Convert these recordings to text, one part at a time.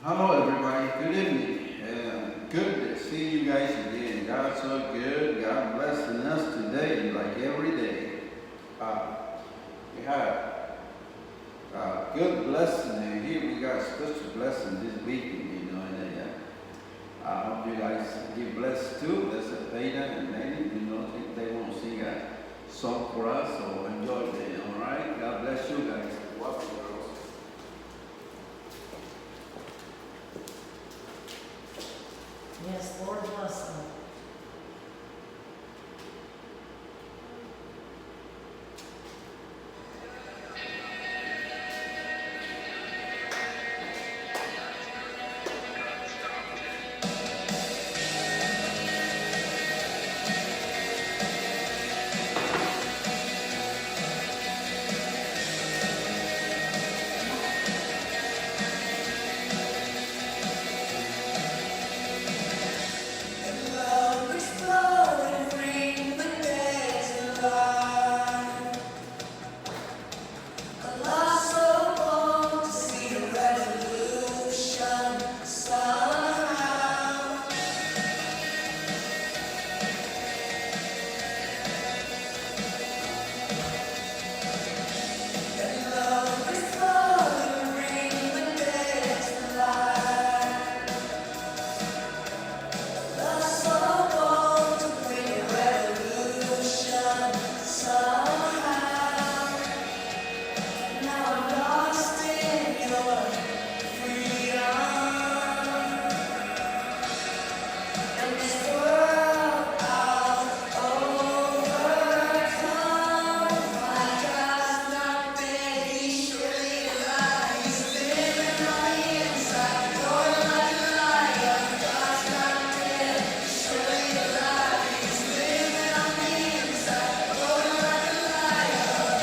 Hello, everybody. Good evening. Good to see you guys again. God's so good. God blessing us today, like every day. Uh, we have good blessing, and here we got a special blessing this weekend, and I hope you guys get blessed too. That's a Veda and Manny, think they want to sing a song for us, so enjoy it. All right. God bless you guys. Welcome, girls. Yes, Lord bless them. Love is flowing, bring the days alive. A lost soul long to see a revolution somehow. And love is flowing, bring the days alive. Lost soul long to bring a revolution somehow. Now I'm lost in your freedom, and this world I'll overcome. My God's not dead, He's surely alive. He's living on the inside, going like a lion. God's not dead, He's surely alive. He's living on the inside, going like a lion.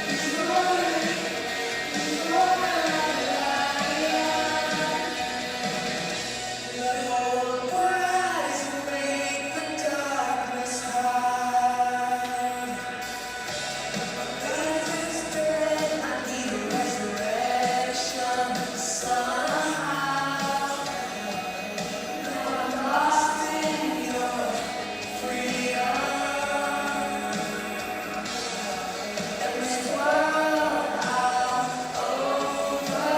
He's roaring. Let hope arise and break the darkness hide. Death is dead, I need a resurrection somehow. Now I'm lost in your freedom, and this world I'll overcome.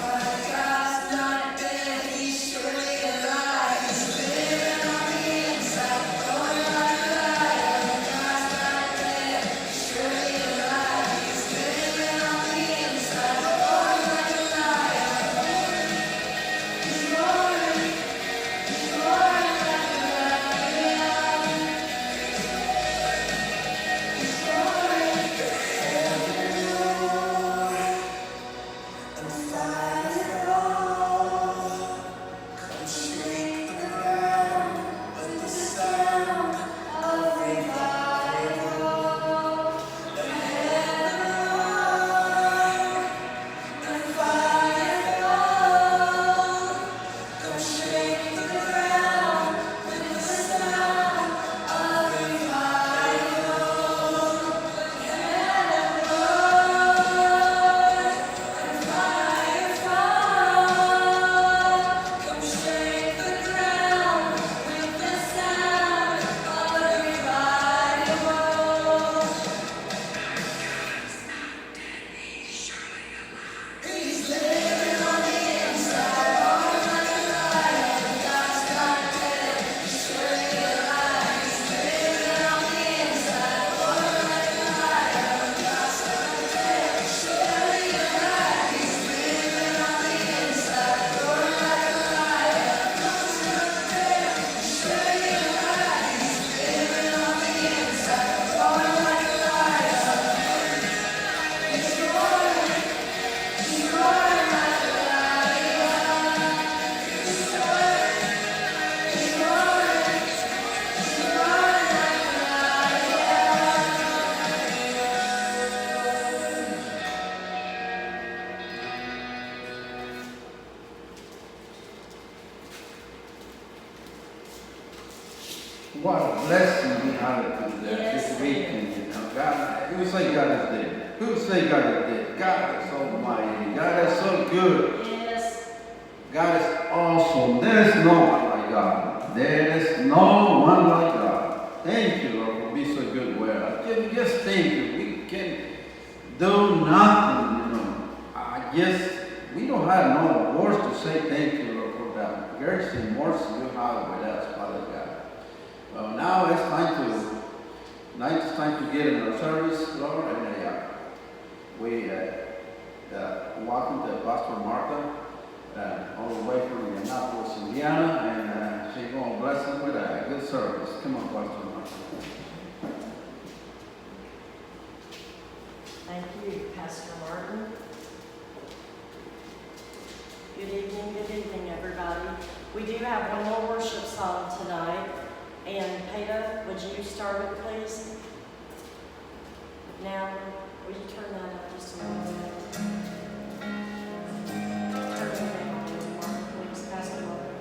My God's not dead, He's surely alive. He's living on the inside, going like a lion. God's not dead, He's surely alive. He's living on the inside, going like a lion. He's roaring like a lion. He's roaring and fire all. Come shake the ground with the sound of revival. Let heaven roar and fire fall. Come shake the ground with the sound of revival. Heaven roar and fire fall. Come shake the ground with the sound of revival. He's living on the inside, going like a lion. God's not dead, He's surely alive. He's living on the inside, going like a lion. God's not dead, He's surely alive. He's living on the inside, going like a lion. God's not dead, He's surely alive. He's living on the inside, going like a lion. He's roaring. He's roaring like a lion. He's roaring. He's roaring. He's roaring like a lion. What a blessing we had to do that Yes, this weekend. God, it was like God is there. Who say God is dead? God is almighty. God is so good. Yes. God is awesome. There is no one like God. There is no one like God. Thank you, Lord, for being so good with us. Just thank you. We can do nothing, you know. We don't have no words to say thank you, Lord, for that grace and mercy you have with us, Father God. Well, now it's time to get in our service, Lord, and we welcome to Pastor Martha, all the way from Indianapolis, Indiana, and she's going to bless us with a good service. Come on, Pastor Martha. Thank you, Pastor Martin. Good evening, everybody. We do have one more worship song tonight. And Peter, would you start it, please? Now, will you turn that up just a little bit? Turn it down, Mark, please. Pastor Martin.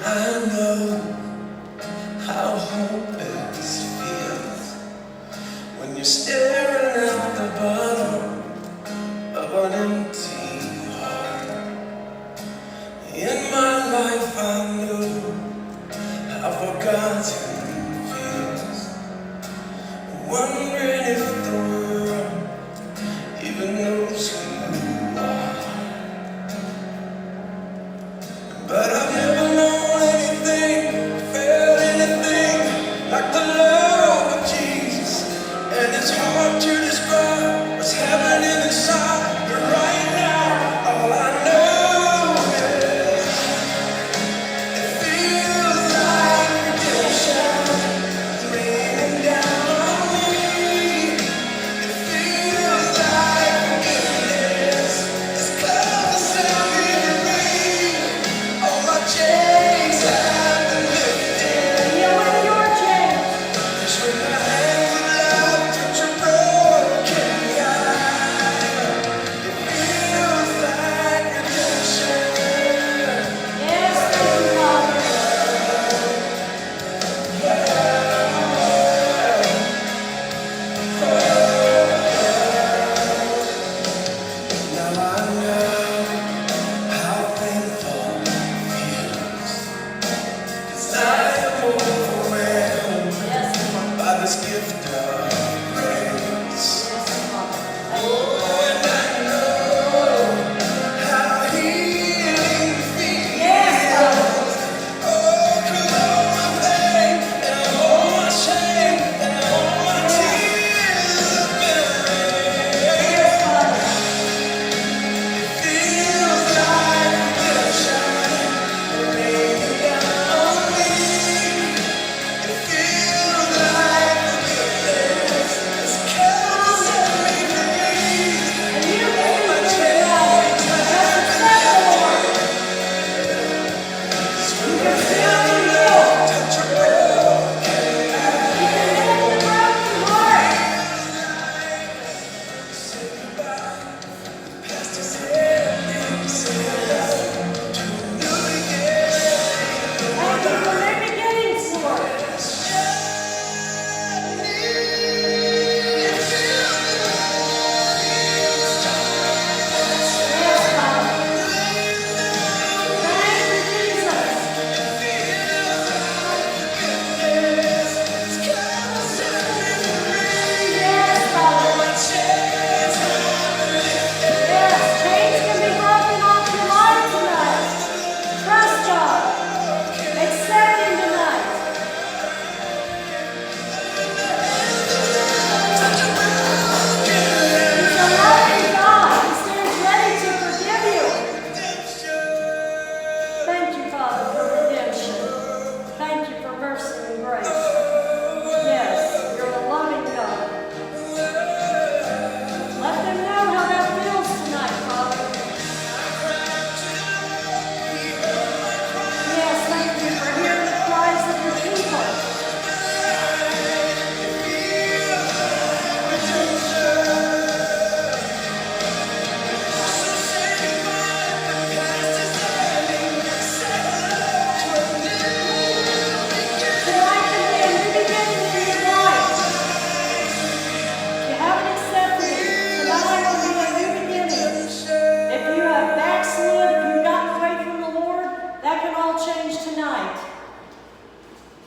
I know how hopeless feels when you're staring at the bottom of an empty heart. In my life I knew how forgotten feels, wondering if the world even knows who you are. But I've never known anything, felt anything like the love of Jesus. And it's hard to describe what's happening inside. But right now, all I know is it feels like redemption.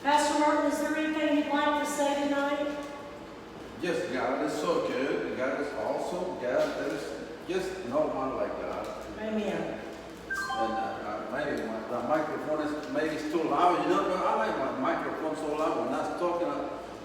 Pastor Martin, is there anything you'd like to say tonight? Yes, God is so good. God is awesome. God, there's just no one like God. Amen. And maybe the microphone is maybe it's too loud, you know, but I like my microphone so loud. When I'm talking,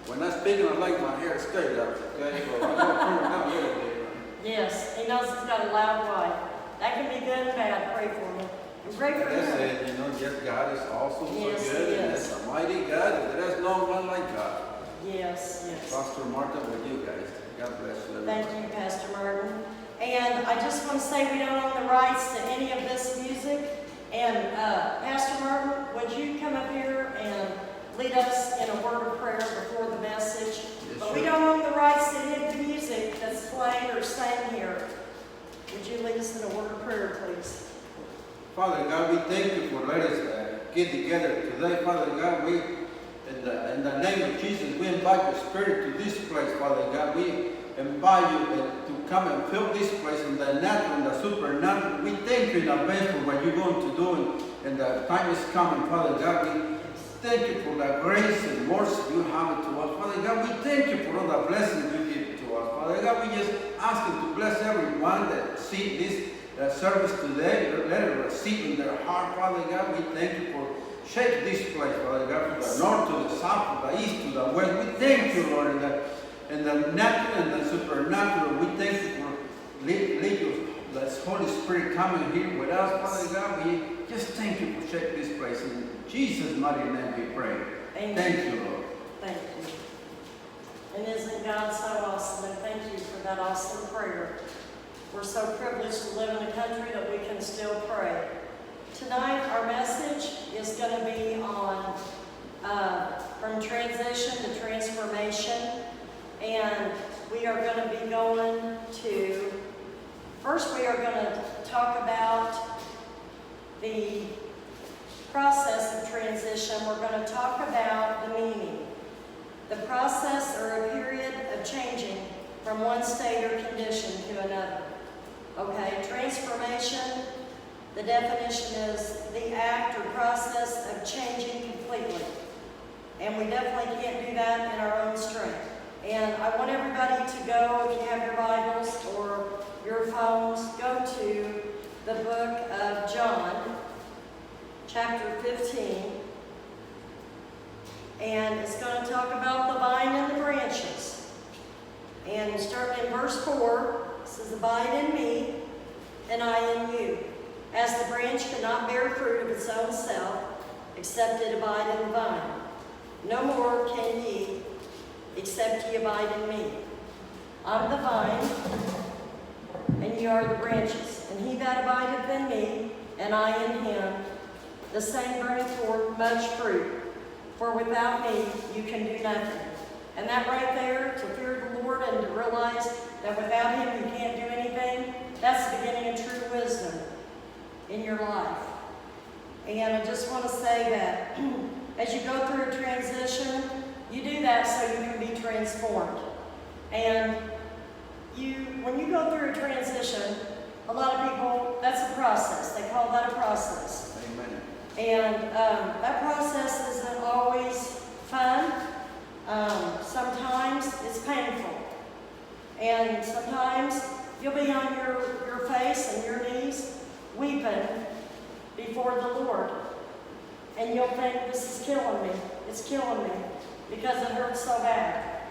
when I'm speaking, I like my hair straight up. Okay, so I don't turn it down a little bit. Yes, he knows he's got a loud wife. That can be good and bad. Pray for me. And pray for That's him. it, you know, yes, God is awesome, Yes, so good, he and is. it's a mighty God, and there's no one like God. Yes, yes. Pastor Martha, with you guys. God bless you. Thank you, Pastor Martin. And I just want to say we don't own the rights to any of this music. And Pastor Martin, would you come up here and lead us in a word of prayer before the message? Yes, But we sure. don't own the rights to any of the music that's played or sang here. Would you lead us in a word of prayer, please? Father God, we thank you for letting us get together today. Father God, we, in the name of Jesus, we invite your Spirit to this place, Father God. We invite you to come and fill this place in the natural and the supernatural. We thank you in advance for what you're going to do, and the time is coming, Father God. We thank you for the grace and mercy you have to us, Father God. We thank you for all the blessings you give to us, Father God. We just ask you to bless everyone that see this service today. Let it receive in their heart, Father God. We thank you for shake this place, Father God, from the north to the south, from the east to the west. We thank you, Lord, in the natural and the supernatural. We thank you for lead the Holy Spirit coming here with us, Father God. We just thank you for shake this place. In Jesus' mighty name we pray. Amen. Thank you, Lord. Thank you. And isn't God so awesome? And thank you for that awesome prayer. We're so privileged to live in a country that we can still pray. Tonight, our message is going to be on from transition to transformation. And we are going to be going to, first we are going to talk about the process of transition. We're going to talk about the meaning. The process or a period of changing from one state or condition to another. Okay, transformation, the definition is the act or process of changing completely. And we definitely can't do that in our own strength. And I want everybody to go, if you have your Bibles or your phones, go to the book of John, chapter 15. And it's going to talk about the vine and the branches. And starting in verse 4, it says, "Abide in me, and I in you. As the branch cannot bear fruit of its own self, except it abide in the vine. No more can ye, except ye abide in me. I am the vine, and ye are the branches. And he that abideth in me, and I in him, the same bringeth forth much fruit. For without me you can do nothing." And that right there, to fear the Lord and to realize that without him you can't do anything, that's the beginning of true wisdom in your life. And I just want to say that as you go through a transition, you do that so you can be transformed. And when you go through a transition, a lot of people, that's a process. They call that a process. Amen. And that process isn't always fun. Sometimes it's painful. And sometimes you'll be on your face and your knees weeping before the Lord. And you'll think, this is killing me. It's killing me because it hurts so bad.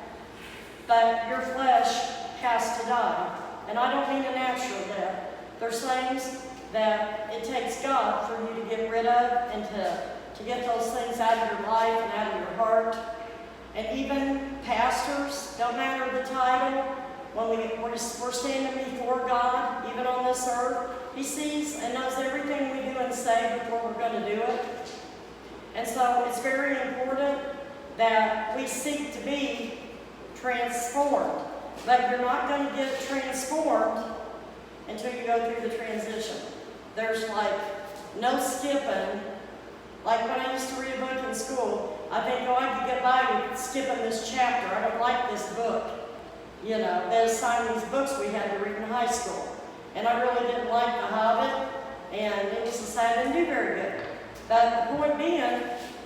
But your flesh has to die. And I don't mean a natural death. There's things that it takes God for you to get rid of and to get those things out of your life and out of your heart. And even pastors, don't matter the title, when we're standing before God, even on this earth, he sees and knows everything we do and say before we're going to do it. And so it's very important that we seek to be transformed. But you're not going to get transformed until you go through the transition. There's like no skipping. Like when I used to read a book in school, I think, oh, I could get by with skipping this chapter. I don't like this book. You know, they assigned these books we had to read in high school. And I really didn't like The Hobbit, and it was to say I didn't do very good. But the point being,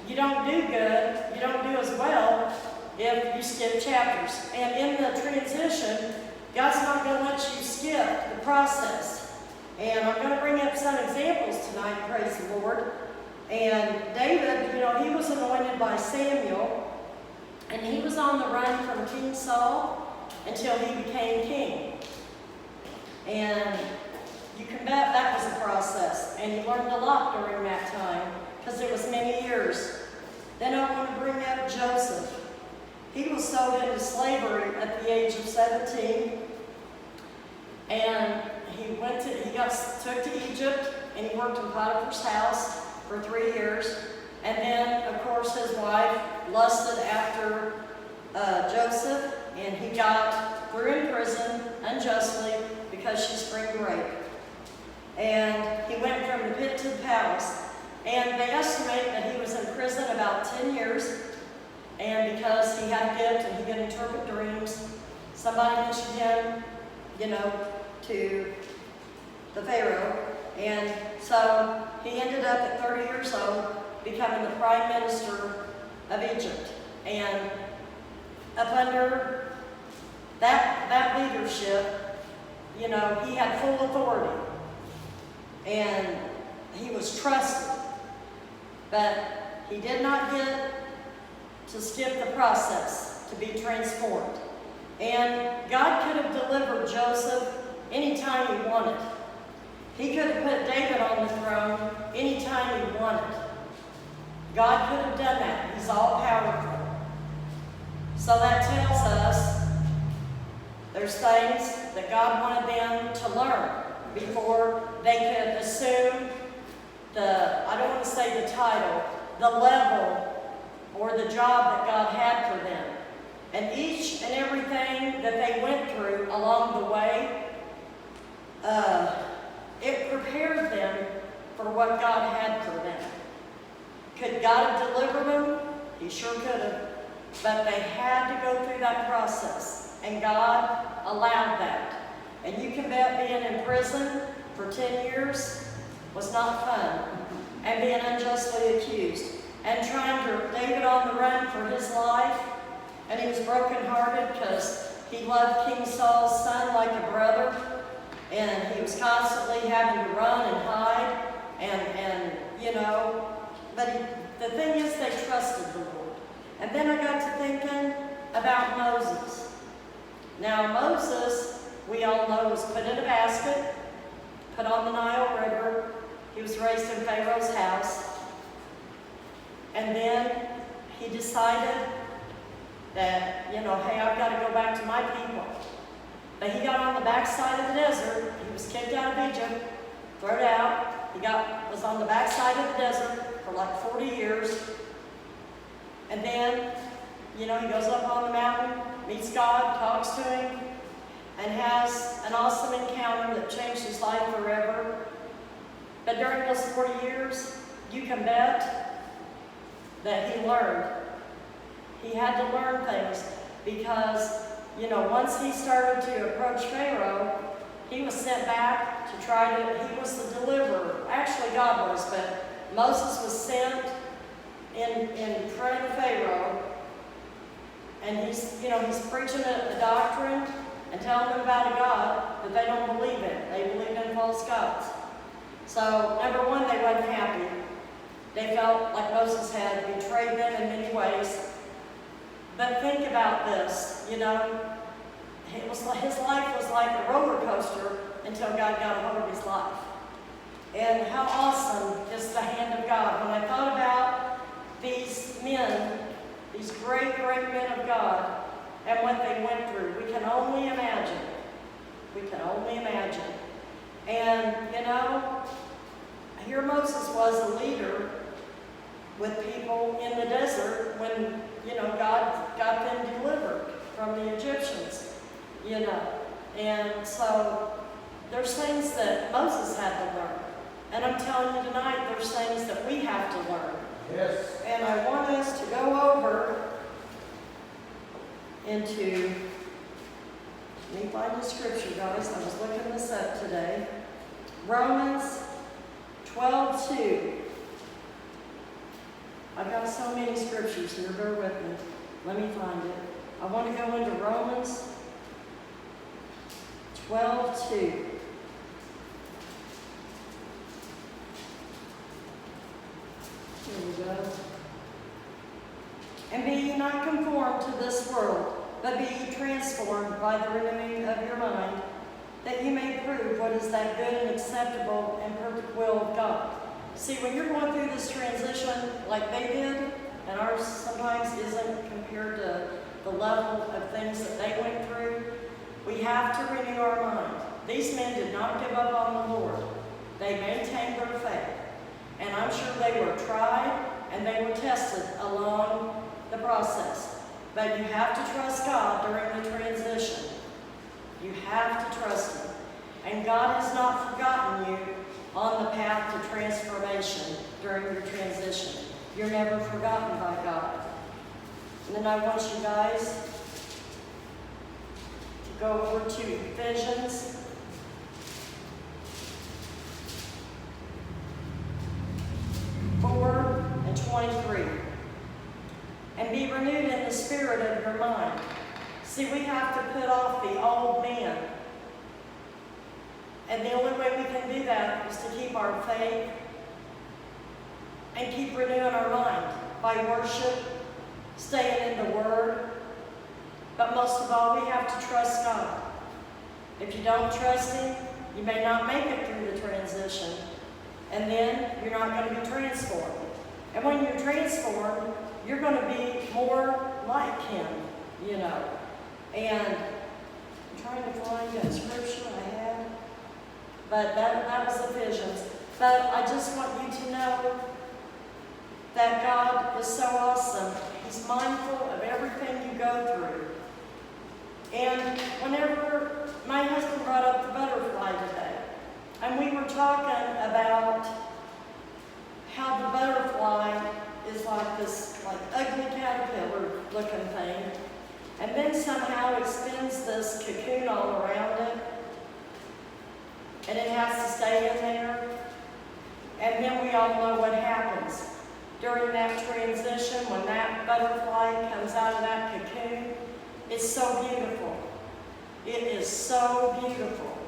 you don't do good, you do as well if you skip chapters. And in the transition, God's not going to let you skip the process. And I'm going to bring up some examples tonight, praise the Lord. And David, he was anointed by Samuel, and he was on the run from King Saul until he became king. And you can bet that was a process, and he learned a lot during that time, because it was many years. Then I want to bring up Joseph. He was sold into slavery at the age of 17, and he got took to Egypt, and he worked in Potiphar's house for 3 years. And then, of course, his wife lusted after Joseph, and he threw in prison unjustly because she spring rape. And he went from the pit to the palace. And they estimate that he was in prison about 10 years. And because he had a gift and he could interpret dreams, somebody mentioned him, to the Pharaoh. And so he ended up at 30 years old becoming the prime minister of Egypt. And up under that leadership, he had full authority. And he was trusted. But he did not get to skip the process, to be transformed. And God could have delivered Joseph anytime he wanted. He could have put David on the throne anytime he wanted. God could have done that. He's all powerful. So that tells us there's things that God wanted them to learn before they could assume I don't want to say the title, the level or the job that God had for them. And each and everything that they went through along the way, it prepared them for what God had for them. Could God have delivered them? He sure could have. But they had to go through that process, and God allowed that. And you can bet being in prison for 10 years was not fun, and being unjustly accused, and David on the run for his life, and he was brokenhearted because he loved King Saul's son like a brother, and he was constantly having to run and hide, but the thing is, they trusted the Lord. And then I got to thinking about Moses. Now Moses, we all know, was put in a basket, put on the Nile River. He was raised in Pharaoh's house. And then he decided that, hey, I've got to go back to my people. But he got on the backside of the desert. He was kicked out of Egypt, thrown out. He was on the backside of the desert for like 40 years. And then, he goes up on the mountain, meets God, talks to him, and has an awesome encounter that changed his life forever. But during those 40 years, you can bet that he learned. He had to learn things because, once he started to approach Pharaoh, he was sent back to he was the deliverer. Actually, God was, but Moses was sent in front of Pharaoh, and he's preaching a doctrine and telling them about a God that they don't believe in. They believe in false gods. So, number one, they weren't happy. They felt like Moses had betrayed them in many ways. But think about this, his life was like a roller coaster until God got a hold of his life. And how awesome is the hand of God. When I thought about these men, these great, great men of God, and what they went through, we can only imagine. We can only imagine. And, here Moses was a leader with people in the desert when, God got them delivered from the Egyptians, And so there's things that Moses had to learn. And I'm telling you tonight, there's things that we have to learn. Yes. And I want us to go over into, let me find the scripture, guys. I was looking this up today. Romans 12:2. I've got so many scriptures here, bear with me. Let me find it. I want to go into Romans 12:2. Here we go. And be ye not conformed to this world, but be ye transformed by the renewing of your mind, that you may prove what is that good and acceptable and perfect will of God. See, when you're going through this transition like they did, and ours sometimes isn't compared to the level of things that they went through, we have to renew our mind. These men did not give up on the Lord. They maintained their faith. And I'm sure they were tried and they were tested along the process. But you have to trust God during the transition. You have to trust Him. And God has not forgotten you on the path to transformation during your transition. You're never forgotten by God. And then I want you guys to go over to Ephesians 4:23. And be renewed in the spirit of your mind. See, we have to put off the old man. And the only way we can do that is to keep our faith and keep renewing our mind by worship, staying in the Word. But most of all, we have to trust God. If you don't trust Him, you may not make it through the transition. And then you're not going to be transformed. And when you're transformed, you're going to be more like Him, you know. And I'm trying to find that scripture I had. But that was Ephesians. But I just want you to know that God is so awesome. He's mindful of everything you go through. And whenever my husband brought up the butterfly today, and we were talking about how the butterfly is like this ugly caterpillar looking thing, and then somehow it spins this cocoon all around it, and it has to stay in there. And then we all know what happens during that transition when that butterfly comes out of that cocoon. It's so beautiful. It is so beautiful.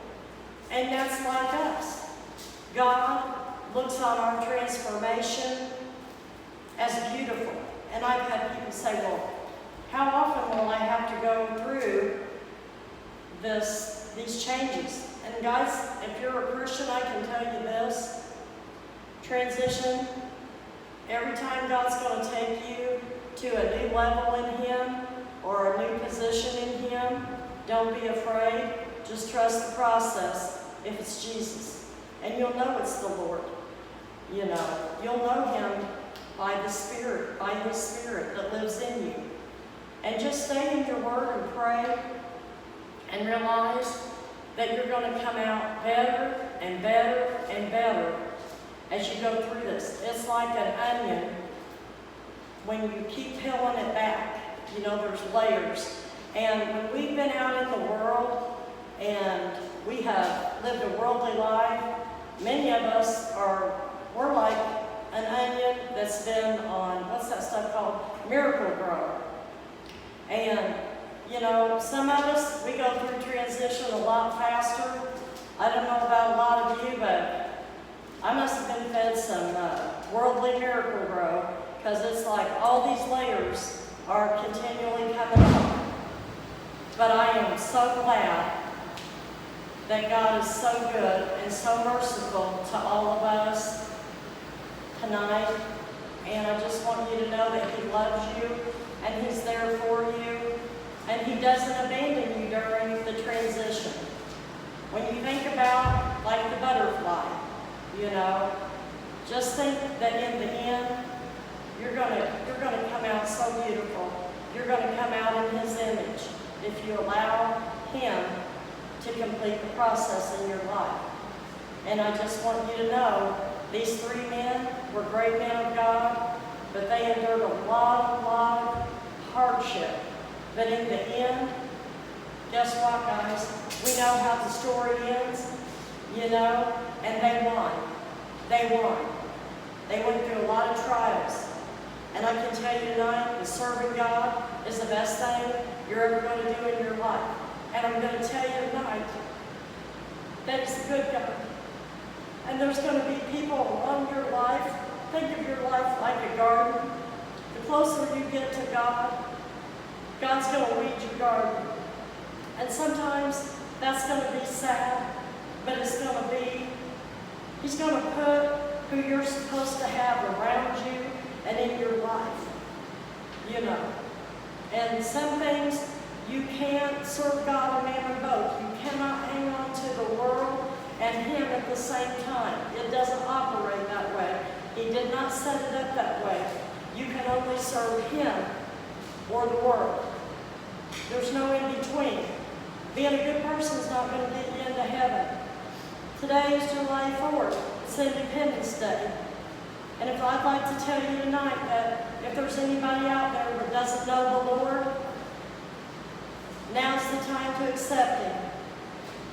And that's like us. God looks on our transformation as beautiful. And I've had people say, well, how often will I have to go through these changes? And guys, if you're a Christian, I can tell you this. Transition, every time God's going to take you to a new level in Him or a new position in Him, don't be afraid. Just trust the process if it's Jesus. And you'll know it's the Lord. You know, you'll know Him by the Spirit, by His Spirit that lives in you. And just stay in your Word and pray and realize that you're going to come out better and better and better as you go through this. It's like an onion. When you keep peeling it back, you know, there's layers. And when we've been out in the world and we have lived a worldly life, many of us we're like an onion that's been on, what's that stuff called? Miracle-Gro. And, you know, some of us, we go through transition a lot faster. I don't know about a lot of you, but I must have been fed some worldly Miracle-Gro, because it's like all these layers are continually coming up. But I am so glad that God is so good and so merciful to all of us tonight. And I just want you to know that He loves you and He's there for you. And He doesn't abandon you during the transition. When you think about like the butterfly, you know, just think that in the end, you're gonna come out so beautiful. You're gonna come out in His image if you allow Him to complete the process in your life. And I just want you to know, these three men were great men of God, but they endured a lot of hardship. But in the end, guess what, guys? We know how the story ends, you know, and they won. They won. They went through a lot of trials. And I can tell you tonight that serving God is the best thing you're ever going to do in your life. And I'm going to tell you tonight that He's a good God. And there's going to be people along your life. Think of your life like a garden. The closer you get to God, God's going to weed your garden. And sometimes that's going to be sad, but it's going to be, He's going to put who you're supposed to have around you and in your life, you know. And some things you can't serve God and mammon both. You cannot hang on to the world and Him at the same time. It doesn't operate that way. He did not set it up that way. You can only serve Him or the world. There's no in between. Being a good person is not going to get you into heaven. Today is July 4th. It's Independence Day. And if I'd like to tell you tonight that if there's anybody out there that doesn't know the Lord, now's the time to accept Him.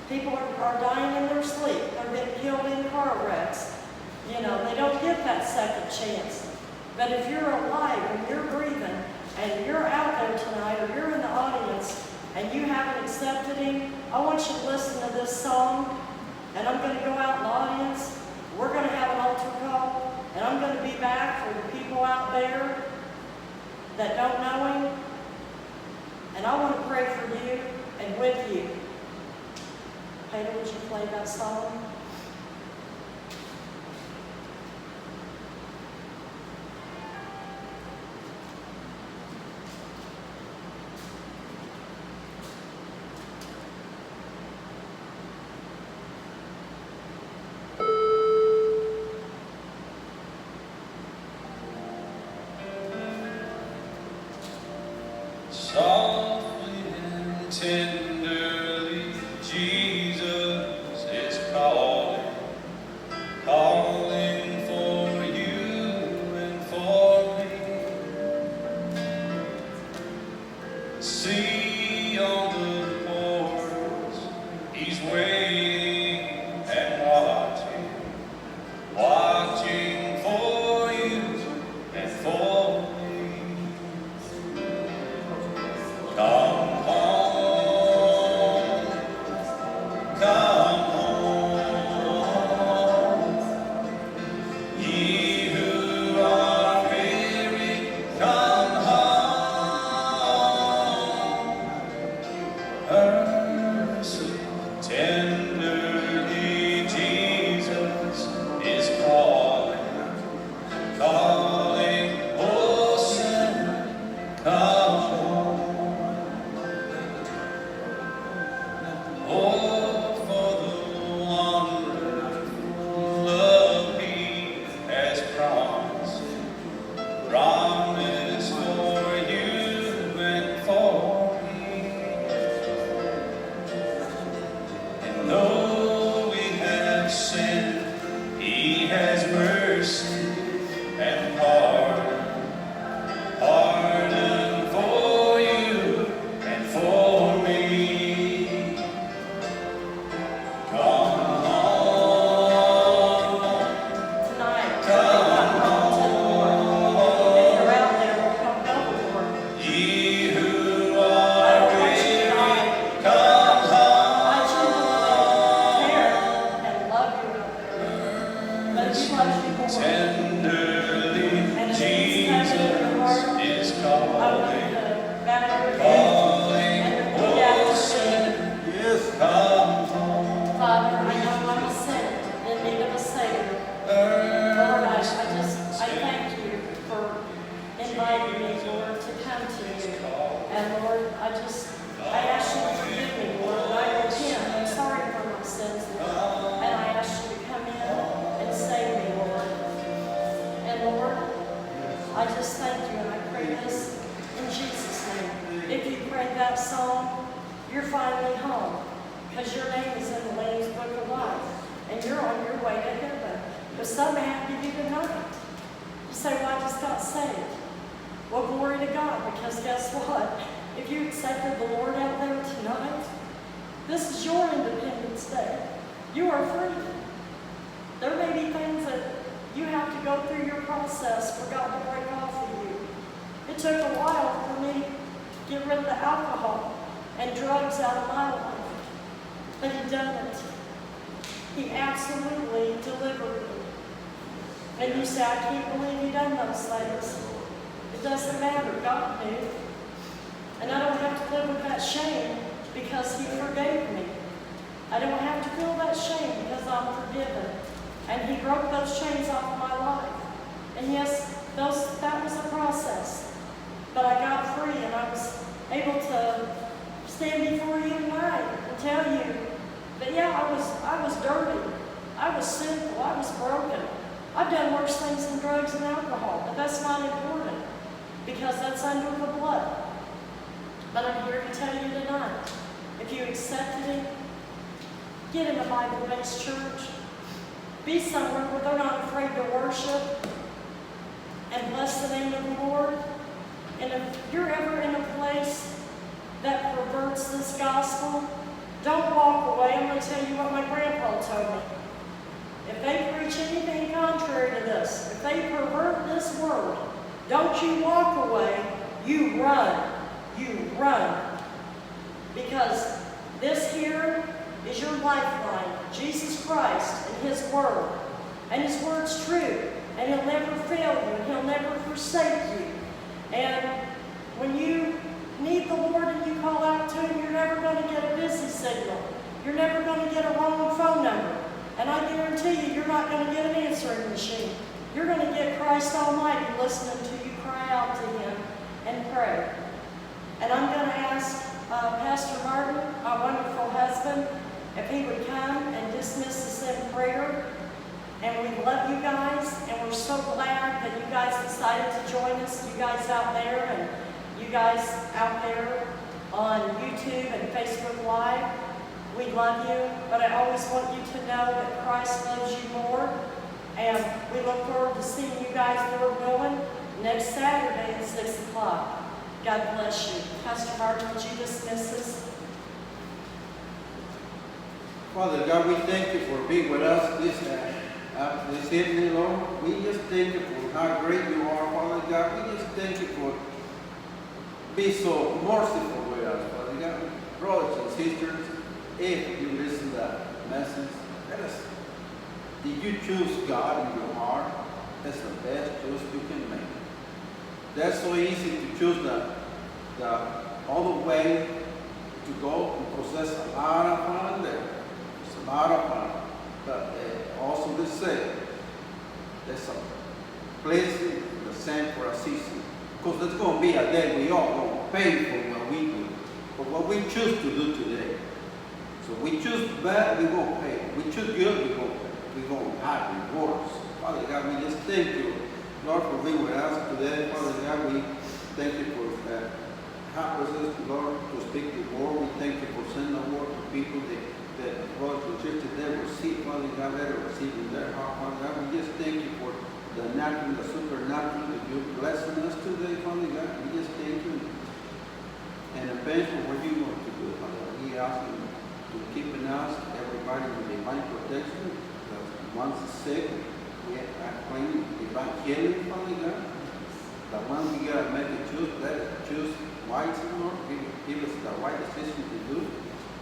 People are dying in their sleep. They're getting killed in car wrecks. You know, they don't get that second chance. But if you're alive and you're breathing and you're out there tonight or you're in the audience and you haven't accepted Him, I want you to listen to this song. And I'm going to go out in the audience. We're going to have an altar call. And I'm going to be back for the people out there that don't know Him. And I want to pray for you and with you. Peter, would you play that song? Softly and tenderly, Jesus is calling, calling for you and for me. See on the portals, He's waiting and watching for you and for me. Come home, ye who are weary, come home. Mercy, tenderly, Jesus is calling, calling, oh sinner, come home. Oh, for the wonderful love He has promised for you and for me. And though we have sinned, He has mercy and pardon for you and for me. Come home, Tonight, come to the Lord. If you're out there, come know the Lord. ye who I are don't want you to die. weary, come I home. genuinely care and love you out there. But He loves you more. Tenderly, And if He's coming in your heart, Jesus is I want you calling, to bow your head calling, and repeat oh after me. sinner, Yes. come home. Father, I know I'm a sinner in need of a Savior. Lord, I thank you for inviting me, Lord, to come to you. And Lord, I ask you to forgive me, Lord. I repent. I'm sorry for my sins, Lord. And I ask you to come in and save me, Lord. And Lord, I just thank you and I pray this in Jesus' name. If you prayed that song, you're finally home because your name is in the Lamb's Book of Life and you're on your way to heaven. But some may have to do tonight. You say, well, I just got saved. Well, glory to God, because guess what? If you accepted the Lord out there tonight, this is your Independence Day. You are free. There may be things that you have to go through your process for God to break off of you. It took a while for me to get rid of the alcohol and drugs out of my life. But he done it. He absolutely delivered me. And you say, I can't believe you done those things. It doesn't matter, God knew. And I don't have to live with that shame because he forgave me. I don't have to feel that shame because I'm forgiven. And he broke those chains off of my life. And yes, that was a process. But I got free and I was able to stand before you tonight and tell you that yeah, I was dirty. I was sinful. I was broken. I've done worse things than drugs and alcohol, but that's not important because that's under the blood. But I'm here to tell you tonight, if you accepted him, get in a Bible-based church. Be somewhere where they're not afraid to worship and bless the name of the Lord. And if you're ever in a place that perverts this gospel, don't walk away. I'm going to tell you what my grandpa told me. If they preach anything contrary to this, if they pervert this word, don't you walk away, you run. You run. Because this here is your lifeline, Jesus Christ and his word. And his word's true. And he'll never fail you. And he'll never forsake you. And when you need the Lord and you call out to him, you're never going to get a busy signal. You're never going to get a wrong phone number. And I guarantee you, you're not going to get an answering machine. You're going to get Christ Almighty listening to you cry out to him and pray. And I'm going to ask Pastor Martin, our wonderful husband, if he would come and dismiss us in prayer. And we love you guys, and we're so glad that you guys decided to join us, you guys out there, and you guys out there on YouTube and Facebook Live. We love you, but I always want you to know that Christ loves you more. And we look forward to seeing you guys, Lord willing, next Saturday at 6 o'clock. God bless you. Pastor Martin, would you dismiss us? Father God, we thank you for being with us this evening, Lord. We just thank you for how great you are, Father God. We just thank you for being so merciful with us, Father God. Brothers and sisters, if you listen to that message, did you choose God in your heart? That's the best choice you can make. That's so easy to choose the other way to go and possess a lot of fun there. It's a lot of fun. But also they say there's a place the same for a season. Because there's going to be a day we all going to pay for what we do. For what we choose to do today. So we choose bad, we're going to pay. We choose good, we're going to have rewards. Father God, we just thank you, Lord, for being with us today. Father God, we thank you for helping us, Lord, to speak the word. We thank you for sending the word to people that brothers and sisters they receive, Father God, let it receive in their heart, Father God. We just thank you for the natural, the supernatural that you're blessing us today, Father God. We just thank you and advance for what you're going to do, Father God. We ask you to keep us, everybody with divine protection. The ones sick, we are claiming divine healing, Father God. The one we got to make a choose, let us choose wisely, Lord. Give us the right decision to do.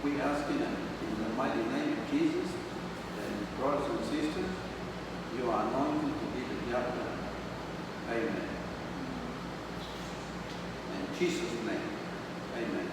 We ask in the mighty name of Jesus, and brothers and sisters, you are anointed to be the job done. Amen. In Jesus' name, amen.